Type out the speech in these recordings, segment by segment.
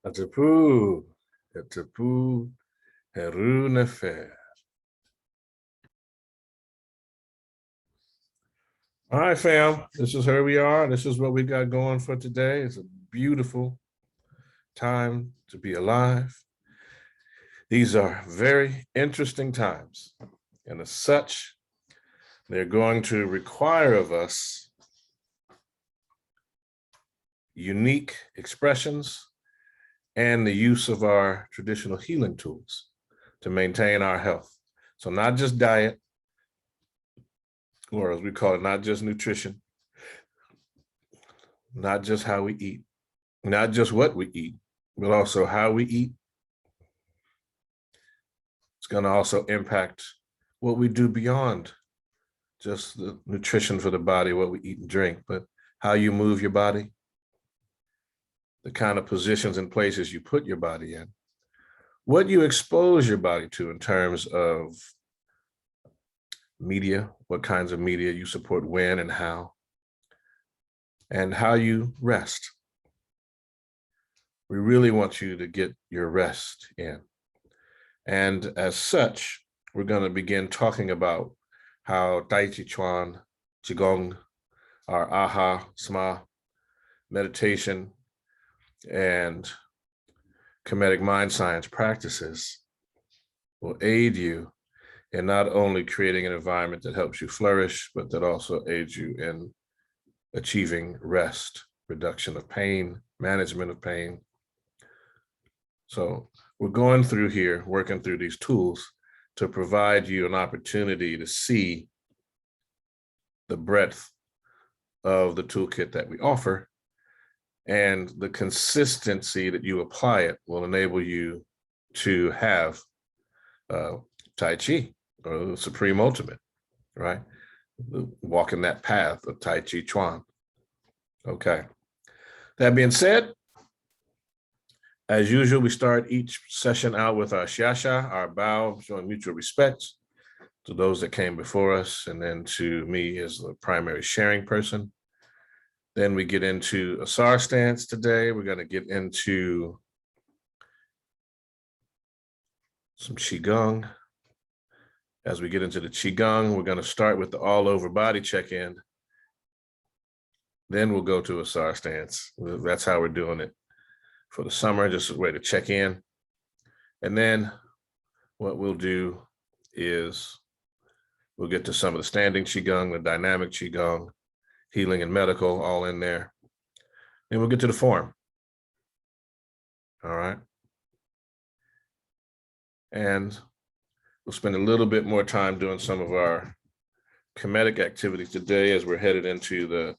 Atapu, Atapu, Heru Nefer. All right, fam. This is where we are. This is what we got going for today. It's a beautiful time to be alive. These are very interesting times. And as such, they're going to require of us unique expressions and the use of our traditional healing tools to maintain our health. So not just diet, or as we call it, not just nutrition, not just how we eat, not just what we eat, but also how we eat. It's going to also impact what we do beyond just the nutrition for the body, what we eat and drink, but how you move your body, the kind of positions and places you put your body in, what you expose your body to in terms of media, what kinds of media you support when and how you rest. We really want you to get your rest in. And as such, we're going to begin talking about how Taijiquan, Qigong, our Aha, Sma, meditation, and Kemetic mind science practices will aid you in not only creating an environment that helps you flourish, but that also aids you in achieving rest, reduction of pain, management of pain. So we're going through here, working through these tools to provide you an opportunity to see the breadth of the toolkit that we offer, and the consistency that you apply it will enable you to have Tai Chi, or the supreme ultimate, right? Walking that path of Tai Chi Chuan. Okay. That being said, as usual, we start each session out with our Shiasha, our bow, showing mutual respect to those that came before us, and then to me as the primary sharing person. Then we get into Asar Stance today. We're going to get into some Qigong. As we get into the Qigong, we're going to start with the all-over body check-in. Then we'll go to Asar Stance. That's how we're doing it for the summer, just a way to check in. And then what we'll do is we'll get to some of the standing Qigong, the dynamic Qigong, healing and medical, all in there. Then we'll get to the form. All right. And we'll spend a little bit more time doing some of our Kemetic activities today as we're headed into the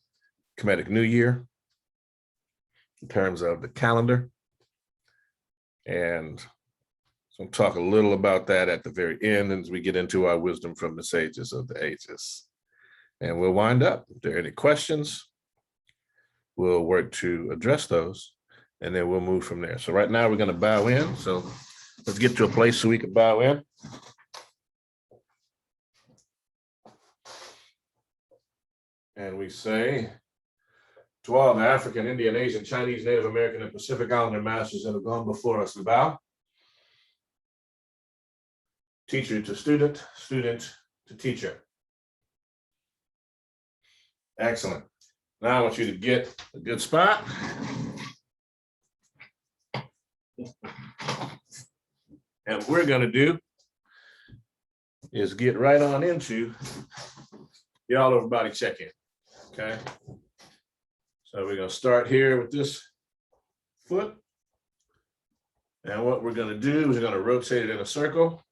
Kemetic New Year in terms of the calendar. And so I'll talk a little about that at the very end as we get into our wisdom from the sages of the ages. And we'll wind up. If there are any questions, we'll work to address those, and then we'll move from there. So right now we're going to bow in. So let's get to a place so we can bow in. And we say, to all the African, Indian, Asian, Chinese, Native American, and Pacific Islander masters that have gone before us, we bow. Teacher to student, student to teacher. Excellent. Now I want you to get a good spot. And what we're going to do is get right on into the all-over body check-in. Okay. So we're going to start here with this foot. And what we're going to do is we're going to rotate it in a circle.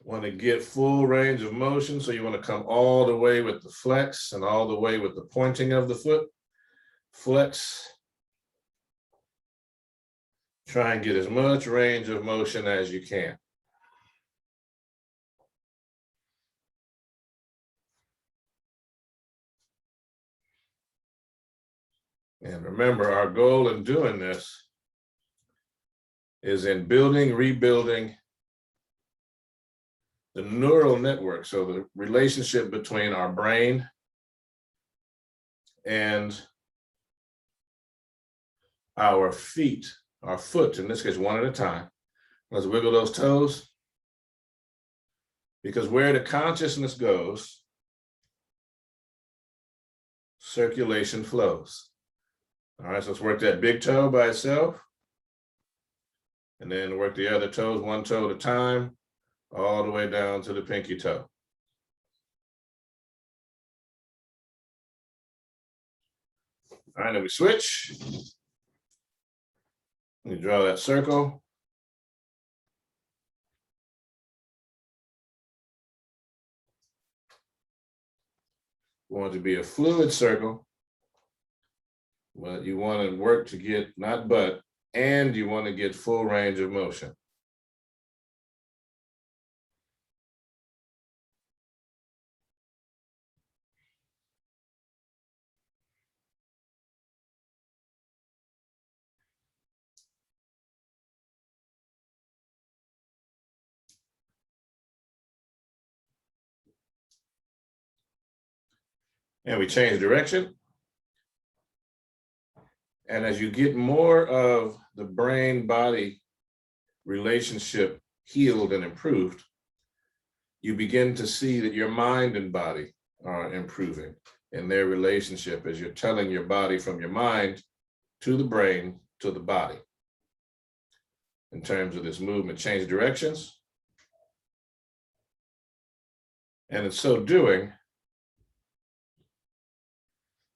Want to get full range of motion. So you want to come all the way with the flex and all the way with the pointing of the foot. Flex. Try and get as much range of motion as you can. And remember, our goal in doing this is in building, rebuilding the neural network. So the relationship between our brain and our feet, our foot, in this case, one at a time. Let's wiggle those toes. Because where the consciousness goes, circulation flows. All right, so let's work that big toe by itself. And then work the other toes, one toe at a time, all the way down to the pinky toe. All right, then we switch. We draw that circle. We want it to be a fluid circle, but you want to work to get, not but, and you want to get full range of motion. And we change direction. And as you get more of the brain-body relationship healed and improved, you begin to see that your mind and body are improving in their relationship as you're telling your body from your mind to the brain to the body. In terms of this movement, change directions. And in so doing,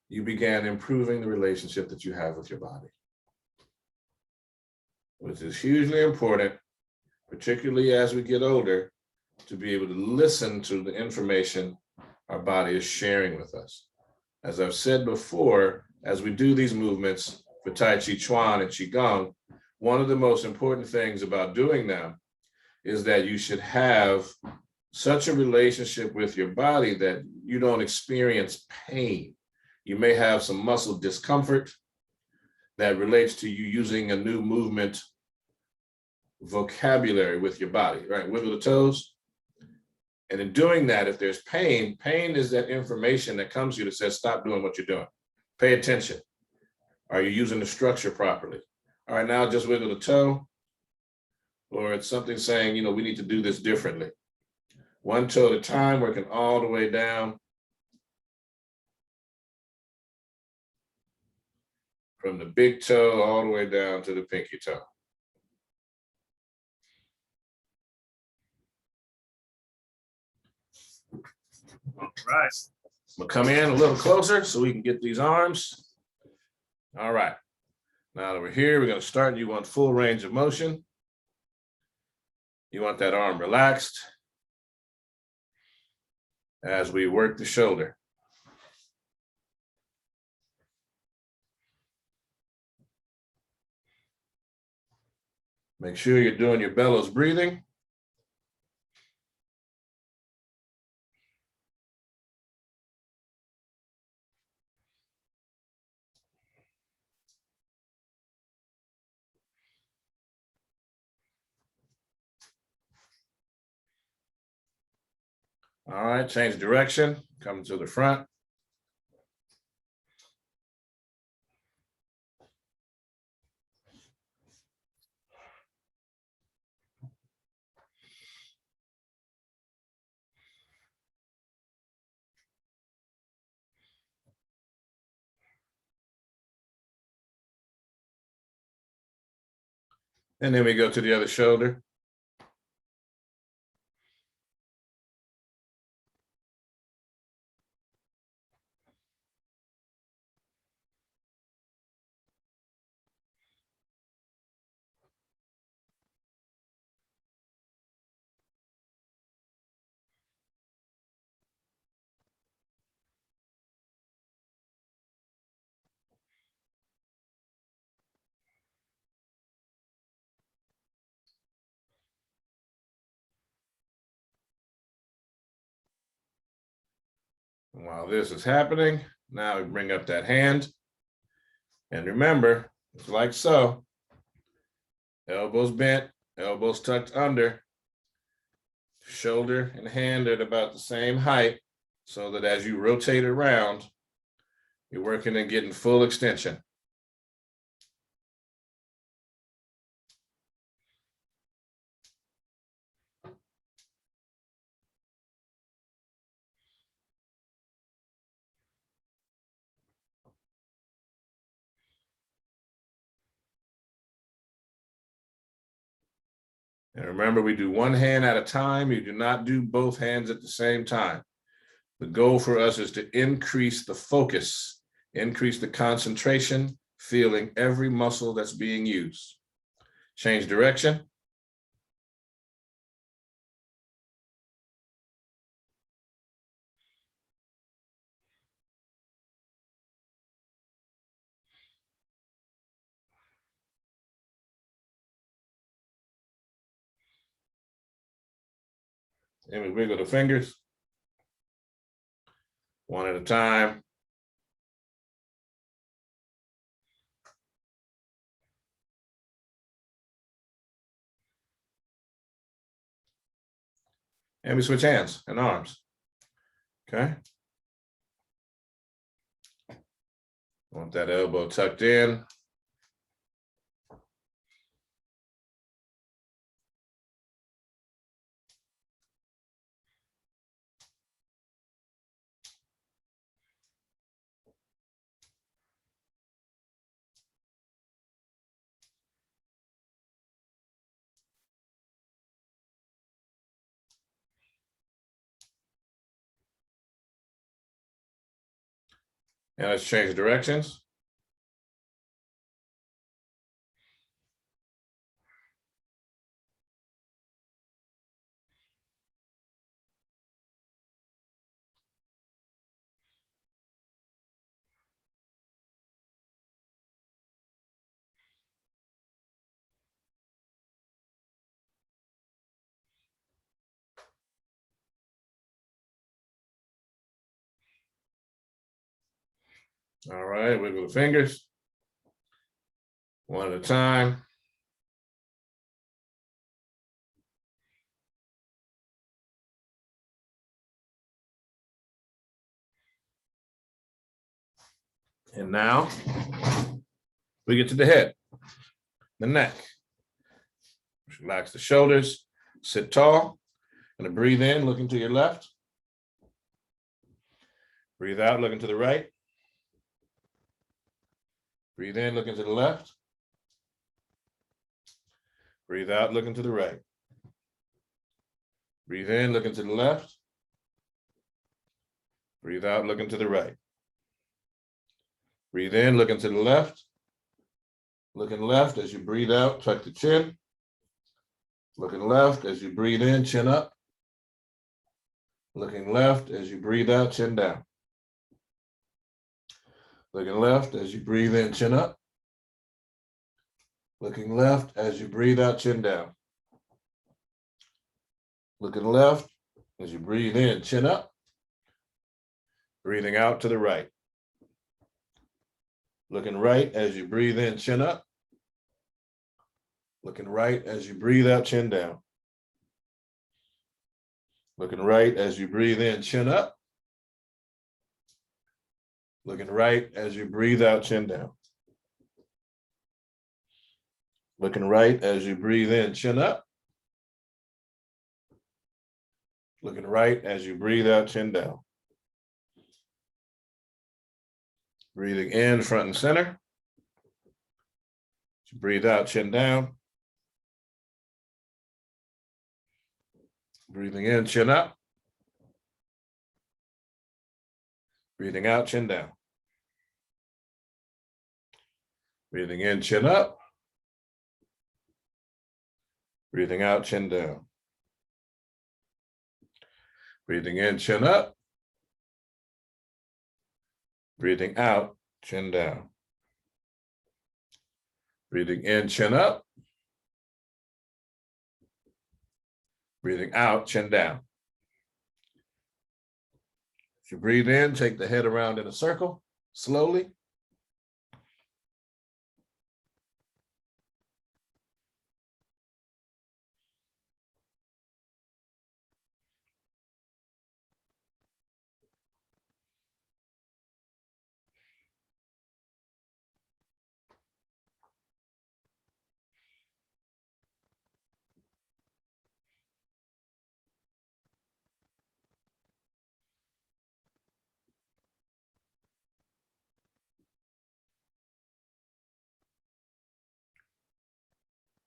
you began improving the relationship that you have with your body, which is hugely important, particularly as we get older, to be able to listen to the information our body is sharing with us. As I've said before, as we do these movements for Tai Chi Chuan and Qigong, one of the most important things about doing them is that you should have such a relationship with your body that you don't experience pain. You may have some muscle discomfort that relates to you using a new movement vocabulary with your body, right? Wiggle the toes. And in doing that, if there's pain, pain is that information that comes to you that says, stop doing what you're doing. Pay attention. Are you using the structure properly? All right, now just wiggle the toe. Or it's something saying, you know, we need to do this differently. One toe at a time, working all the way down. From the big toe all the way down to the pinky toe. All right, we'll come in a little closer so we can get these arms. All right, now that we're here, we're gonna start. You want full range of motion. You want that arm relaxed as we work the shoulder. Make sure you're doing your bellows breathing. All right, change direction, come to the front. And then we go to the other shoulder. And while this is happening, now we bring up that hand. And remember, it's like so. Elbows bent, elbows tucked under. Shoulder and hand are at about the same height, so that as you rotate around, you're working and getting full extension. And remember, we do one hand at a time. You do not do both hands at the same time. The goal for us is to increase the focus, increase the concentration, feeling every muscle that's being used. Change direction. And we wiggle the fingers one at a time. And we switch hands and arms. Okay. Want that elbow tucked in. And let's change directions. All right, wiggle the fingers one at a time. And now we get to the head, the neck. Relax the shoulders, sit tall, and breathe in, looking to your left. Breathe out, looking to the right. Breathe in, looking to the left. Breathe out, looking to the right. Breathe in, looking to the left. Breathe out, looking to the right. Breathe in, looking to the left. Looking left as you breathe out, tuck the chin. Looking left as you breathe in, chin up. Looking left as you breathe out, chin down. Looking left as you breathe in, chin up. Looking left as you breathe out, chin down. Looking left as you breathe in, chin up. Breathing out to the right. Looking right as you breathe in, chin up. Looking right as you breathe out, chin down. Looking right as you breathe in, chin up. Looking right as you breathe out, chin down. Looking right as you breathe in, chin up. Looking right as you breathe out, chin down. Breathing in, front and center. Breathe out, chin down. Breathing in, chin up. Breathing out, chin down. Breathing in, chin up. Breathing out, chin down. Breathing in, chin up. Breathing out, chin down. Breathing in, chin up. Breathing out, chin down. As you breathe in, take the head around in a circle, slowly.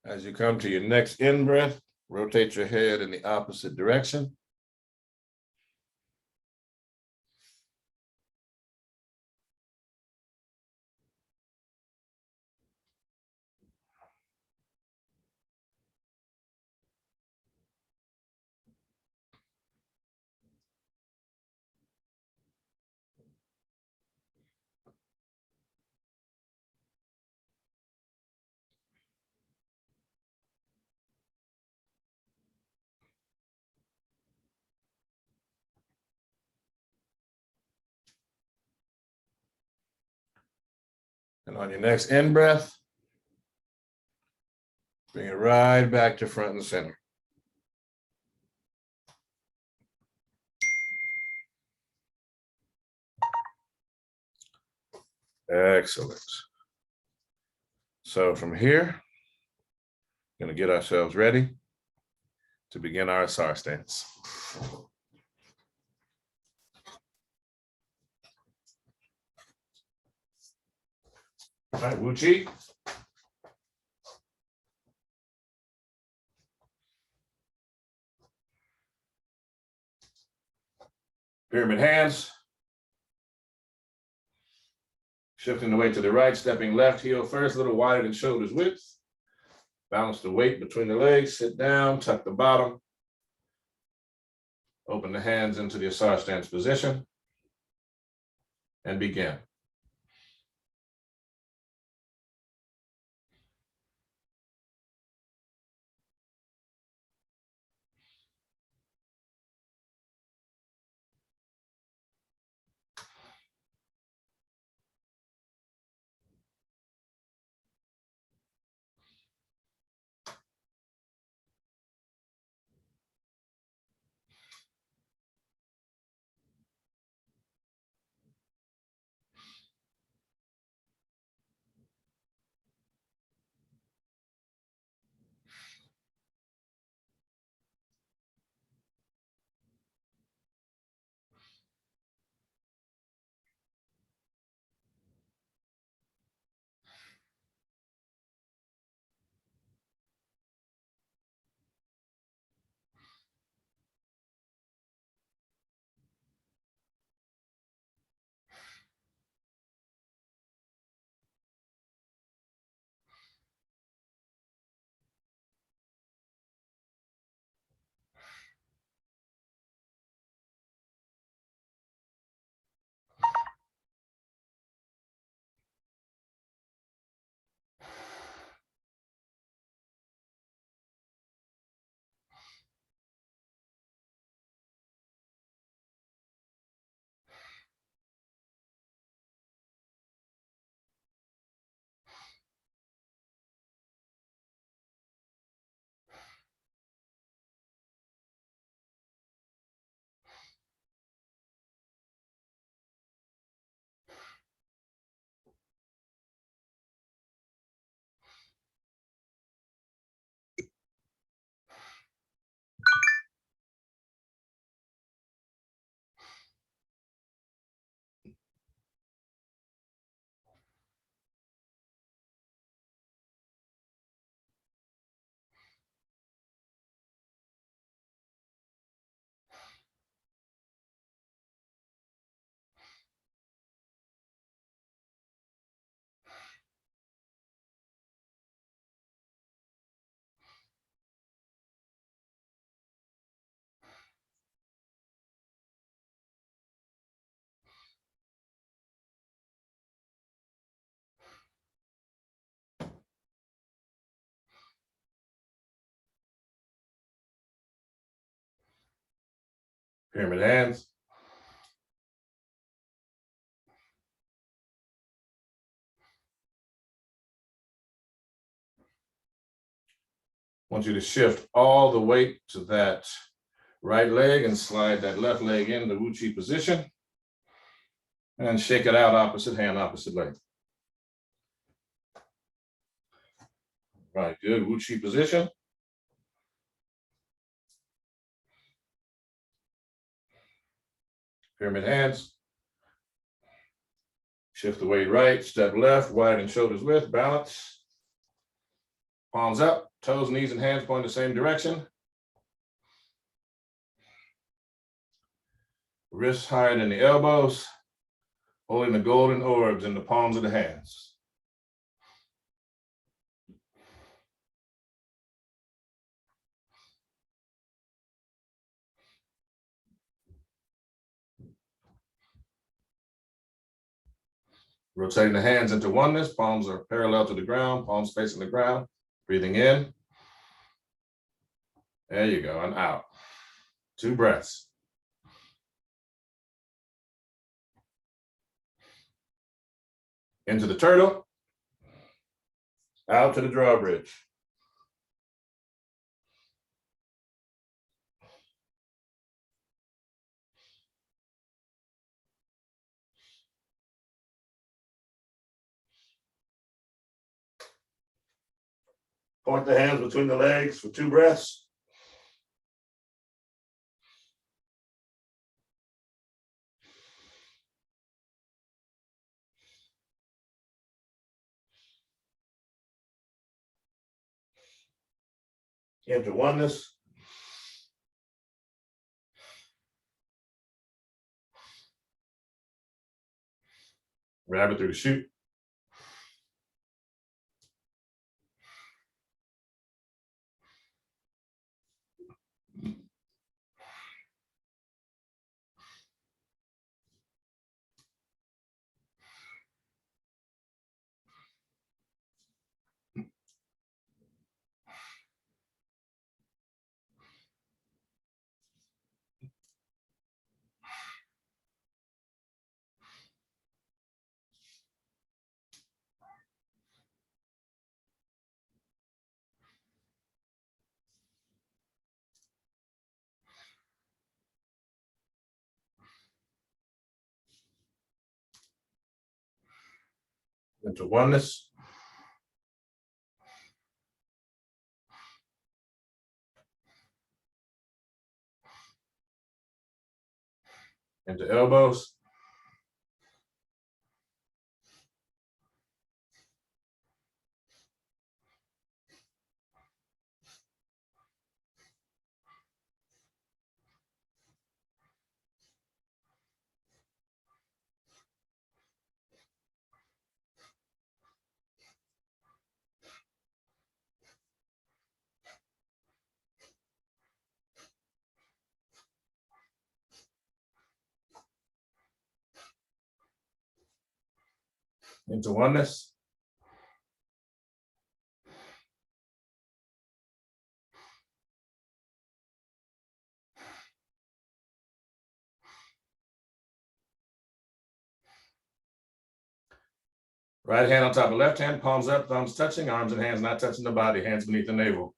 As you come to your next in breath, Rotate your head in the opposite direction. And on your next in breath, bring it right back to front and center. Excellent. So from here, going to get ourselves ready to begin our Asar Stance. All right, Uatchit. Pyramid hands. Shifting the weight to the right, stepping left heel first, a little wider than shoulders width. Balance the weight between the legs, sit down, tuck the bottom. Open the hands into the Asar Stance position and begin. Pyramid hands. I want you to shift all the weight to that right leg and slide that left leg in the Uatchit position. And shake it out, opposite hand, opposite leg. Right, good, Uatchit position. Pyramid hands. Shift the weight right, step left, wide and shoulders width, balance. Palms up, toes, knees, and hands point the same direction. Wrists higher than the elbows, holding the golden orbs in the palms of the hands. Rotating the hands into oneness, palms are parallel to the ground, palms facing the ground. Breathing in. There you go, and out. 2 breaths. Into the turtle, out to the drawbridge. Point the hands between the legs for 2 breaths. Into oneness. Rabbit through the chute. Into oneness. Into elbows. Into oneness. Right hand on top of left hand, palms up, thumbs touching, arms and hands not touching the body, hands beneath the navel.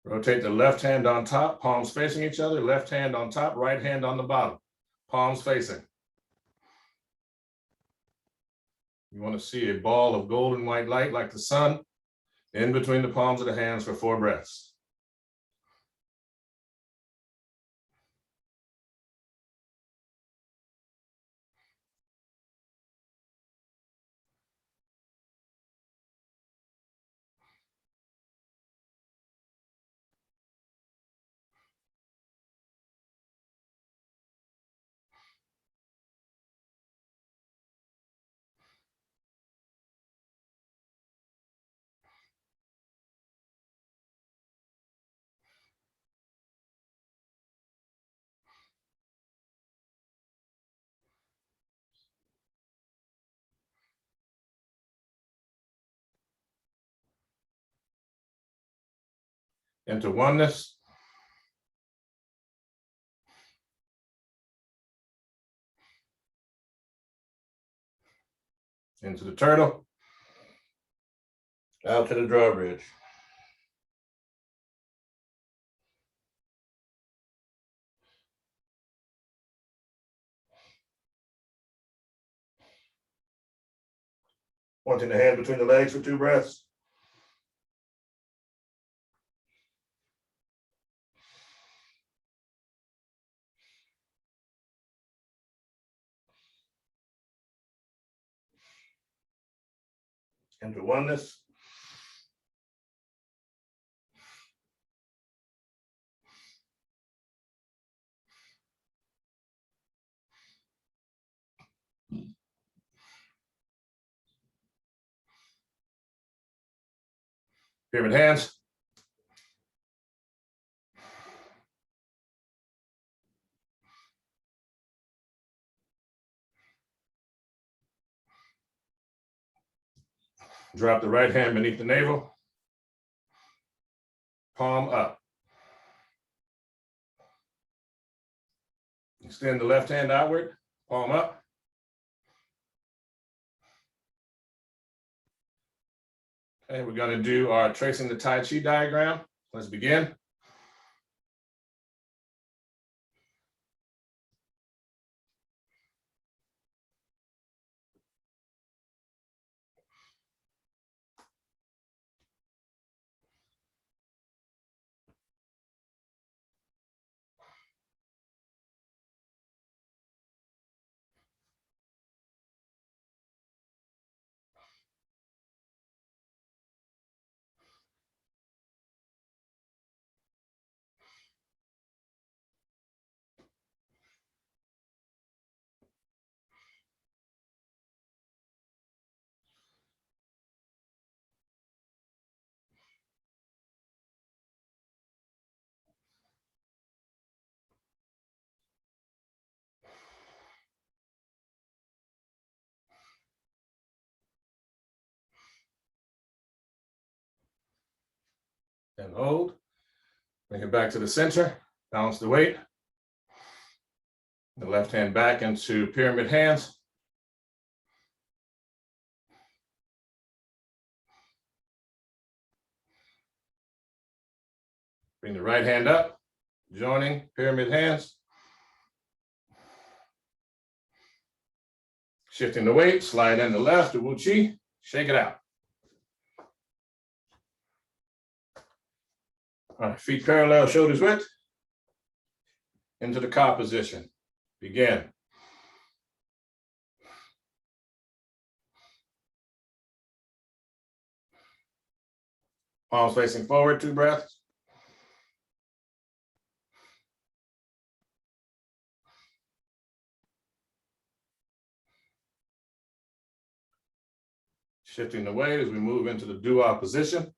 Rotate the left hand on top, palms facing each other, left hand on top, right hand on the bottom, palms facing. You want to see a ball of golden white light like the sun in between the palms of the hands for 4 breaths. Into oneness. Into the turtle. Out to the drawbridge. Pointing the hand between the legs for 2 breaths. Into oneness. Pyramid hands. Drop the right hand beneath the navel. Palm up. Extend the left hand outward, palm up. Okay, we're going to do our tracing the Tai Chi diagram. Let's begin. And hold. Bring it back to the center. Balance the weight. The left hand back into pyramid hands. Bring the right hand up, joining pyramid hands. Shifting the weight, slide in the left to Uatchit, shake it out. All right, feet parallel, shoulders width. Into the KhASA position. Begin. Palms facing forward, 2 breaths. Shifting the weight as we move into the dua position.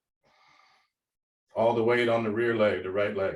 All the weight on the rear leg, the right leg.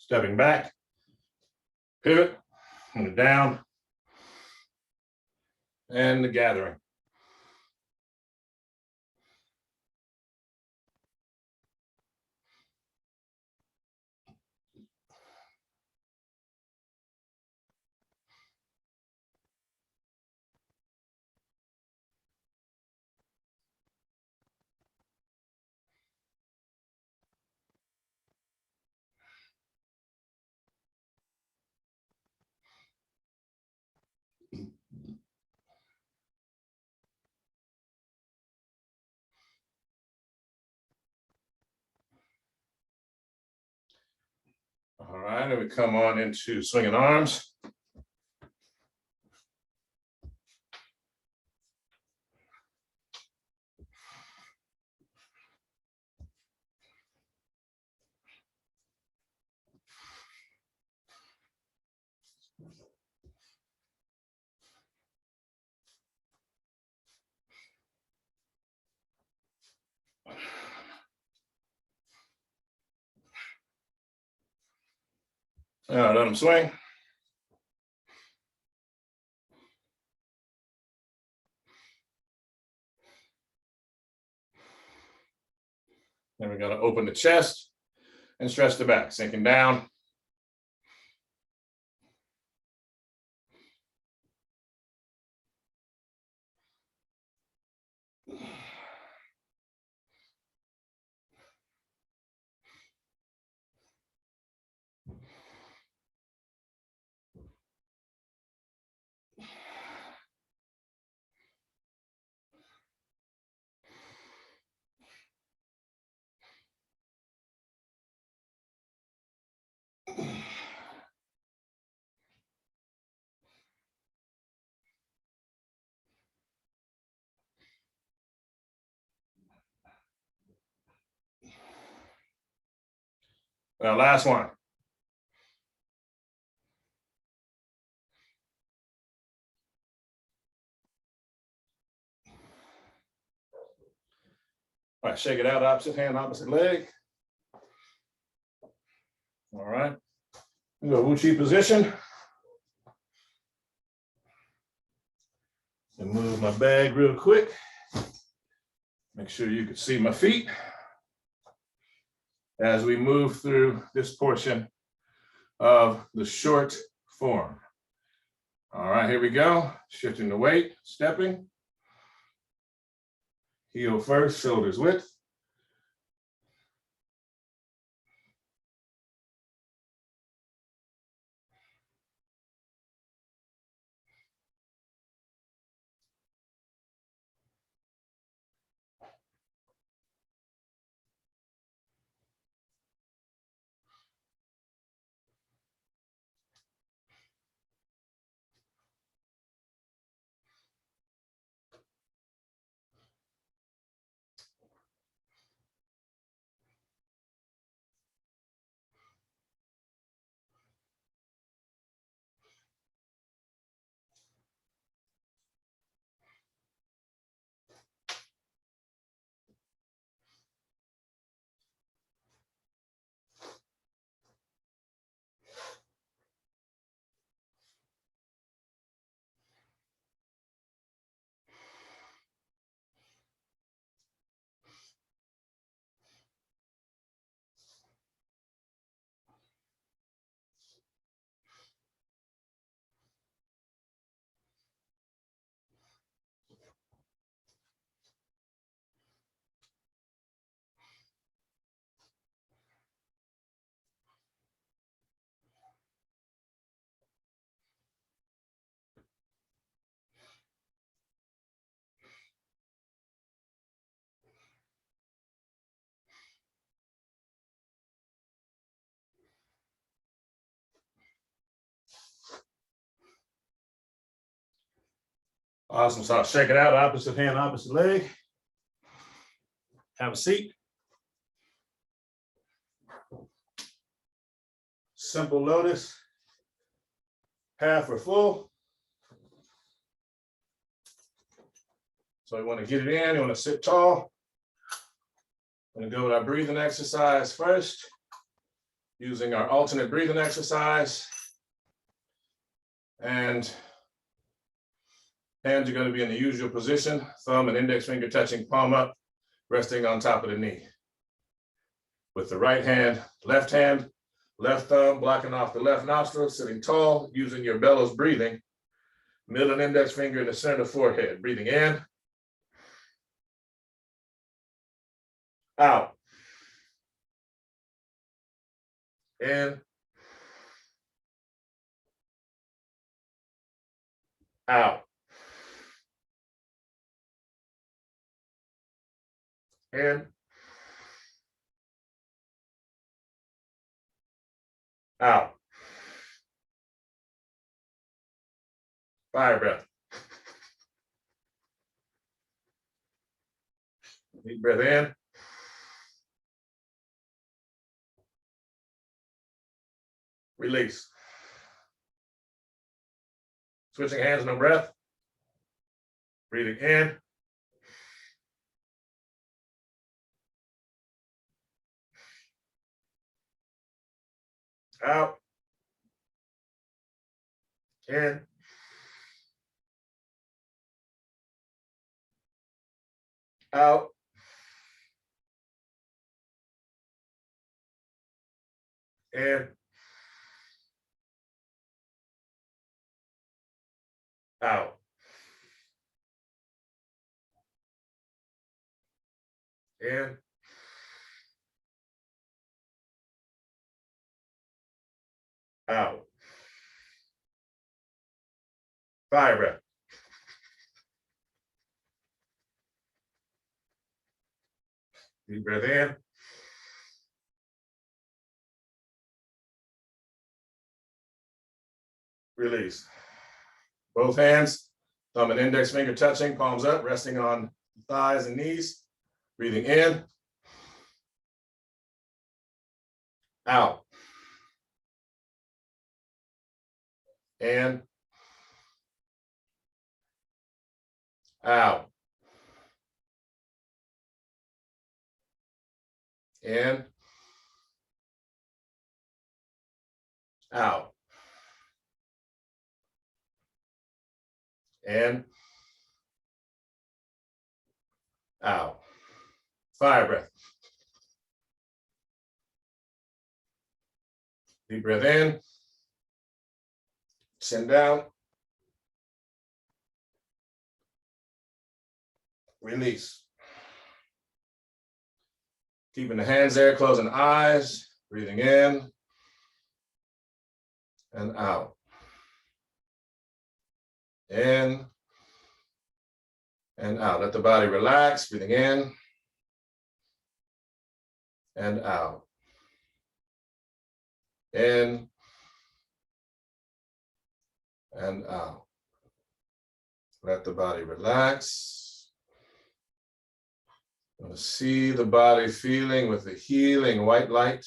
Stepping back, pivot, and down, and the gathering. All right, and we come on into swinging arms. Let them swing. Then we're going to open the chest and stretch the back, sinking down. Now, last one. All right, shake it out, opposite hand, opposite leg. All right. Go Uatchit position. And move my bag real quick. Make sure you can see my feet as we move through this portion of the short form. All right, here we go. Shifting the weight, stepping. Heel first, shoulders width. Awesome. So shake it out, opposite hand, opposite leg. Have a seat. Simple lotus, half or full. So you want to get it in, you want to sit tall. I'm going to go with our breathing exercise first, using our alternate breathing exercise. And hands are going to be in the usual position, thumb and index finger touching palm up, resting on top of the knee. With the right hand, left thumb blocking off the left nostril, sitting tall, using your bellows breathing. Middle and index finger in the center of the forehead, breathing in, out, in, out, in, out. Fire breath. Deep breath in. Release. Switching hands, no breath. Breathing in. Out. In. Out. In. Out. In. Out. Fire breath. Deep breath in. Release. Both hands, thumb and index finger touching, palms up, resting on thighs and knees. Breathing in. Out. In. Out. In. Out. In. Out. Fire breath. Deep breath in. Chin down. Release. Keeping the hands there, closing the eyes, breathing in and out. In and out. Let the body relax, breathing in and out. In and out. Let the body relax. See the body feeling with the healing white light.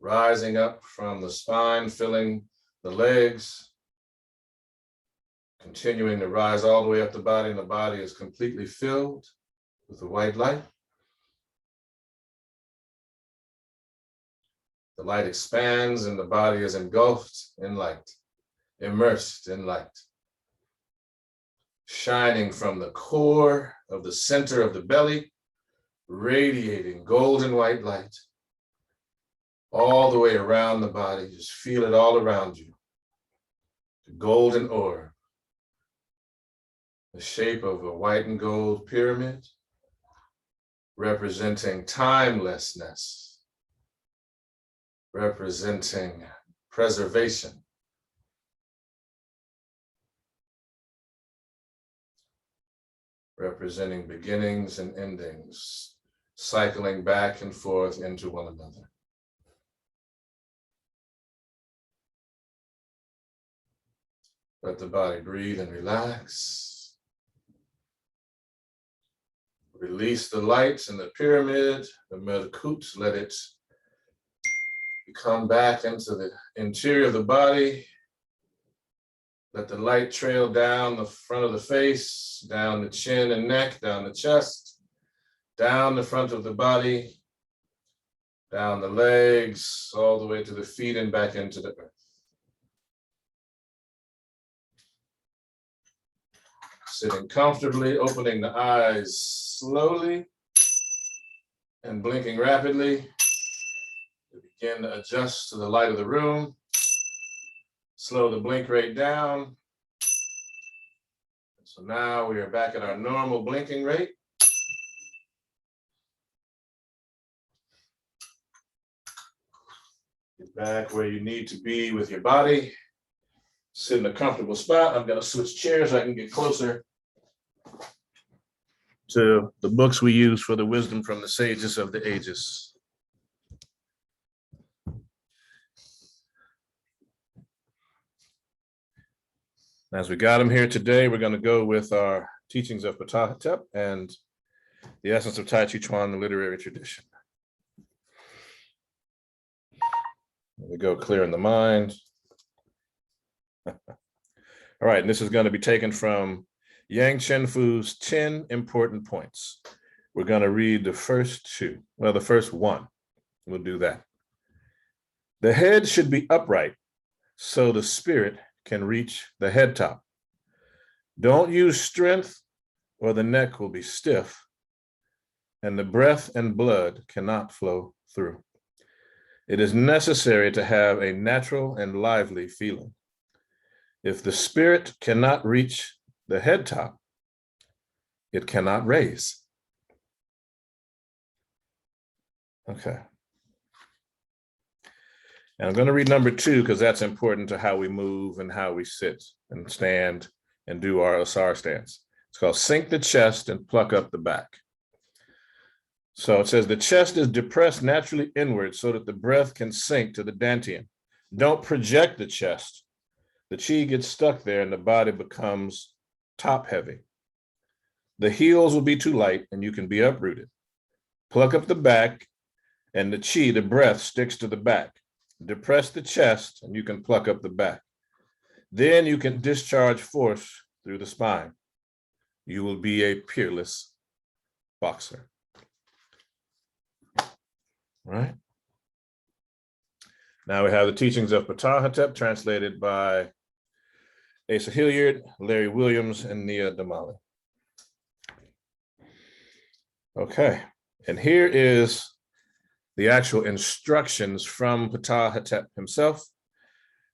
Rising up from the spine, filling the legs, continuing to rise all the way up the body, and the body is completely filled with the white light. The light expands and the body is engulfed in light, immersed in light, shining from the core of the center of the belly, radiating golden white light all the way around the body. Just feel it all around you. The golden orb, the shape of a white and gold pyramid, representing timelessness, representing preservation, representing beginnings and endings, cycling back and forth into one another. Let the body breathe and relax. Release the lights in the pyramid, the Melkut, let it come back into the interior of the body. Let the light trail down the front of the face, down the chin and neck, down the chest, down the front of the body, down the legs, all the way to the feet and back into the earth. Sitting comfortably, opening the eyes slowly and blinking rapidly. Begin to adjust to the light of the room. Slow the blink rate down. So now we are back at our normal blinking rate. Get back where you need to be with your body. Sit in a comfortable spot. I'm going to switch chairs so I can get closer to the books we use for the wisdom from the sages of the ages. As we got them here today, we're going to go with our Teachings of Ptah-Hotep and the Essence of Tai Chi Chuan, the literary tradition. There we go, clearing the mind. All right, and this is going to be taken from Yang Chen Fu's 10 important points. We're going to read the first two, well, the first one. We'll do that. The head should be upright so the spirit can reach the head top. Don't use strength or the neck will be stiff and the breath and blood cannot flow through. It is necessary to have a natural and lively feeling. If the spirit cannot reach the head top, it cannot raise. Okay. And I'm going to read number 2 because that's important to how we move and how we sit and stand and do our Asar stance. It's called sink the chest and pluck up the back. So it says the chest is depressed naturally inward so that the breath can sink to the dantian. Don't project the chest. The chi gets stuck there and the body becomes top heavy. The heels will be too light and you can be uprooted. Pluck up the back and the chi, the breath, sticks to the back. Depress the chest and you can pluck up the back. Then you can discharge force through the spine. You will be a peerless boxer. Right? Now we have the Teachings of Ptah-Hotep translated by Asa Hilliard, Larry Williams, and Nia Damali. Okay, and here is the actual instructions from Ptah-Hotep himself.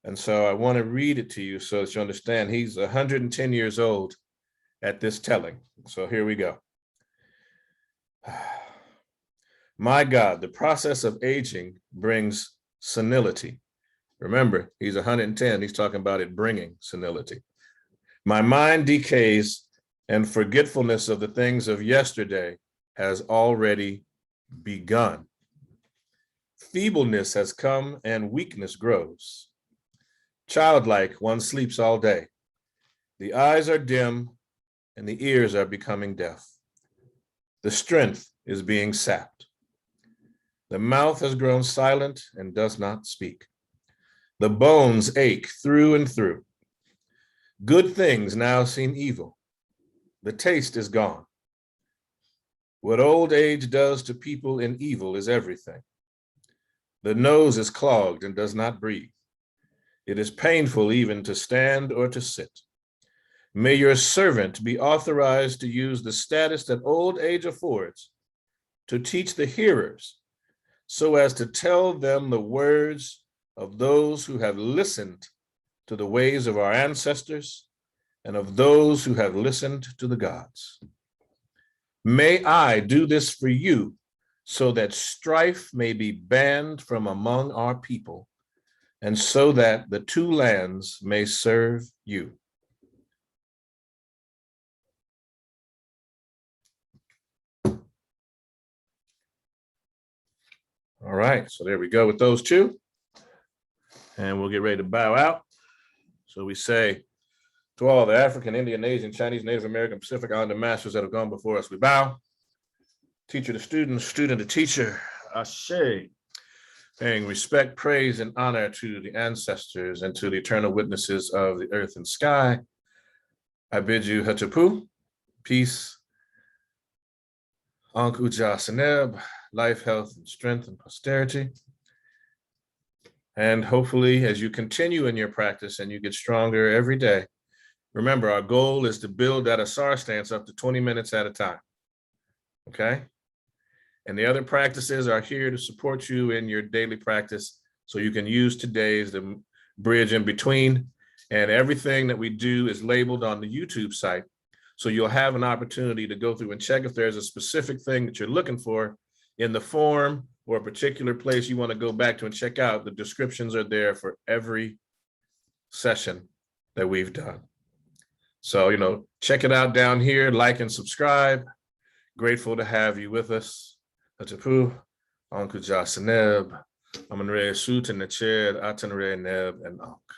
And so I want to read it to you so that you understand he's 110 years old at this telling. So here we go. My God, the process of aging brings senility. Remember, he's 110. He's talking about it bringing senility. My mind decays and forgetfulness of the things of yesterday has already begun. Feebleness has come and weakness grows. Childlike, one sleeps all day. The eyes are dim and the ears are becoming deaf. The strength is being sapped. The mouth has grown silent and does not speak. The bones ache through and through. Good things now seem evil. The taste is gone. What old age does to people in evil is everything. The nose is clogged and does not breathe. It is painful even to stand or to sit. May your servant be authorized to use the status that old age affords to teach the hearers so as to tell them the words of those who have listened to the ways of our ancestors and of those who have listened to the gods. May I do this for you so that strife may be banned from among our people and so that the two lands may serve you. All right, so there we go with those two. And we'll get ready to bow out. So we say to all the African, Indian, Asian, Chinese, Native American, Pacific Islander masters that have gone before us, we bow. Teacher to student, student to teacher, Ashe. Paying respect, praise, and honor to the ancestors and to the eternal witnesses of the earth and sky. I bid you Hatapu, peace, Ankh Uja Seneb, life, health, and strength and posterity. And hopefully, as you continue in your practice and you get stronger every day, remember, our goal is to build that Asar stance up to 20 minutes at a time, okay? And the other practices are here to support you in your daily practice so you can use today's the bridge in between. And everything that we do is labeled on the YouTube site. So you'll have an opportunity to go through and check if there's a specific thing that you're looking for in the form or a particular place you want to go back to and check out. The descriptions are there for every session that we've done. So, check it out down here, like and subscribe. Grateful to have you with us. Hatapu, Anku Jasaneb, Amanre Sut in the chair, Atanre Neb, and Ankh.